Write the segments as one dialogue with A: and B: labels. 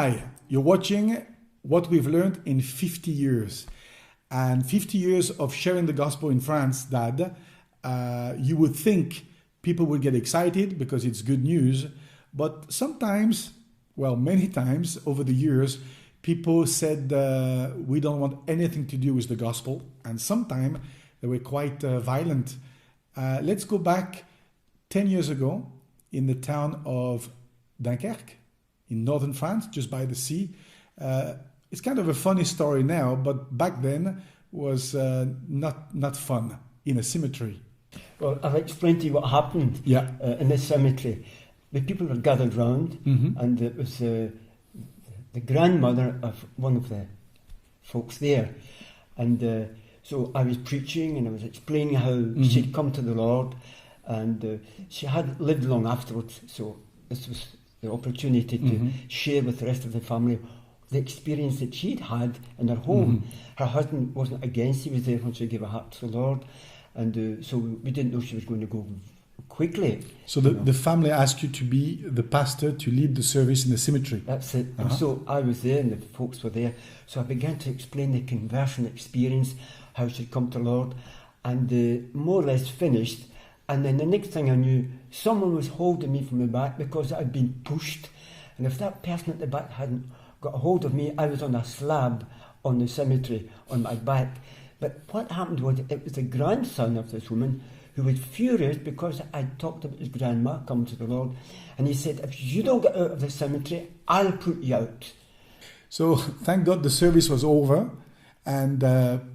A: Hi, you're watching what we've learned in 50 years. And 50 years of sharing the gospel in France, Dad, you would think people would get excited because it's good news. But sometimes, well, many times over the years, people said we don't want anything to do with the gospel. And sometimes they were quite violent. Let's go back 10 years ago in the town of Dunkerque in northern France, just by the sea. It's kind of a funny story now, but back then was not fun in a cemetery.
B: Well, I'll explain to you what happened in this cemetery. The people were gathered round, and it was the grandmother of one of the folks there. And so I was preaching and I was explaining how she'd come to the Lord, and she hadn't lived long afterwards, so this was the opportunity to share with the rest of the family the experience that she'd had in her home. Her husband wasn't against, he was there when she gave her heart to the Lord, and so we didn't know she was going to go quickly.
A: So the family asked you to be the pastor to lead the service in the cemetery.
B: That's it. And so I was there and the folks were there, so I began to explain the conversion experience, how she'd come to the Lord, and more or less finished. And then the next thing I knew, someone was holding me from the back because I'd been pushed. And if that person at the back hadn't got a hold of me, I was on a slab on the cemetery on my back. But what happened was it was the grandson of this woman who was furious because I'd talked about his grandma coming to the Lord. And he said, if you don't get out of the cemetery, I'll put you out.
A: So thank God the service was over and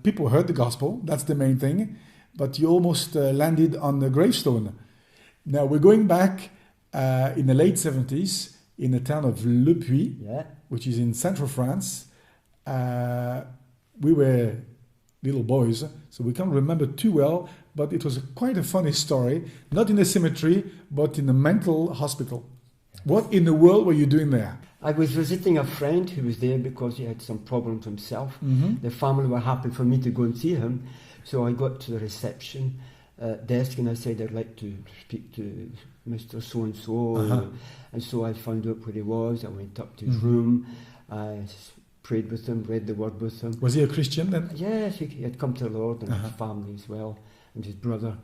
A: people heard the gospel. That's the main thing. But you almost landed on the gravestone. Now we're going back in the late 70s in the town of Le Puy, which is in central France. We were little boys, so we can't remember too well, but it was quite a funny story. Not in the cemetery, but in a mental hospital. What in the world were you doing there?
B: I was visiting a friend who was there because he had some problems himself. The family were happy for me to go and see him. So I got to the reception desk and I said, I'd like to speak to Mr. So-and-so. And so I found out where he was. I went up to his room. I prayed with him, read the word with him.
A: Was he a Christian then?
B: Yes, he had come to the Lord and his family as well, and his brother.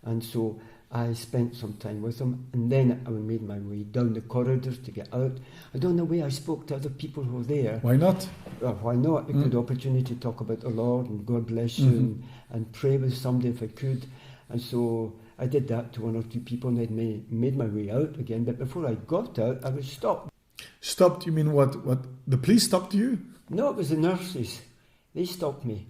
B: And so I spent some time with him. And then I made my way down the corridors to get out. And on the way I spoke to other people who were there.
A: Why not?
B: Well, why not? I had the opportunity to talk about the Lord and God bless you and pray with somebody if I could. And so I did that to one or two people and then made my way out again. But before I got out, I was stopped.
A: Stopped? You mean what? The police stopped you?
B: No, it was the nurses. They stopped me.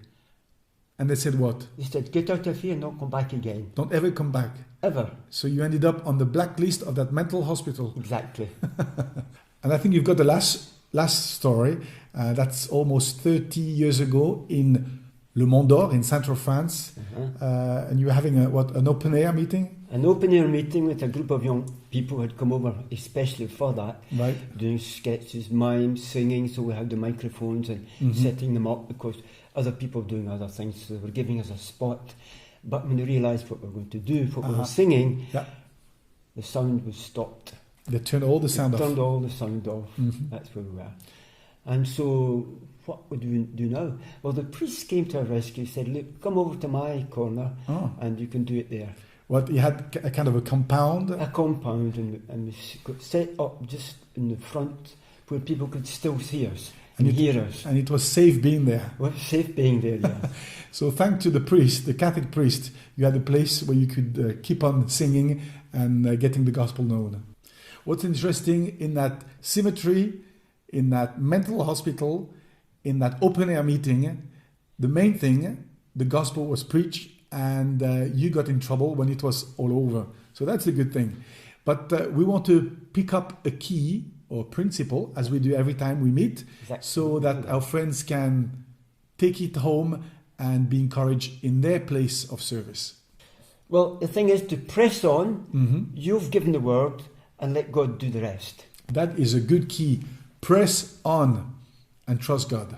A: And they said what?
B: They said, get out of here and don't come back again.
A: Don't ever come back.
B: Ever.
A: So you ended up on the blacklist of that mental hospital.
B: Exactly.
A: And I think you've got the last story. That's almost 30 years ago in Le Mont d'Or in central France. And you were having an open air meeting?
B: An open air meeting with a group of young people who had come over especially for that.
A: Right.
B: Doing sketches, mimes, singing. So we had the microphones and setting them up because other people were doing other things. So they were giving us a spot. But when they realised what we were going to do, what we were singing, the sound was stopped.
A: They turned all the sound off.
B: Turned all the sound off. That's where we were. And so what would we do now? Well, the priest came to our rescue, said, look, come over to my corner and you can do it there.
A: What, you had a kind of a compound?
B: A compound, and we got set up just in the front where people could still see us and hear us.
A: And it was safe being there?
B: Well, safe being there, yeah.
A: So thanks to the priest, the Catholic priest, you had a place where you could keep on singing and getting the gospel known. What's interesting in that cemetery, in that mental hospital, in that open-air meeting, the main thing, the gospel was preached and you got in trouble when it was all over. So that's a good thing. But we want to pick up a key or principle, as we do every time we meet, so that our friends can take it home and be encouraged in their place of service.
B: Well, the thing is to press on. You've given the word and let God do the rest.
A: That is a good key. Press on and trust God.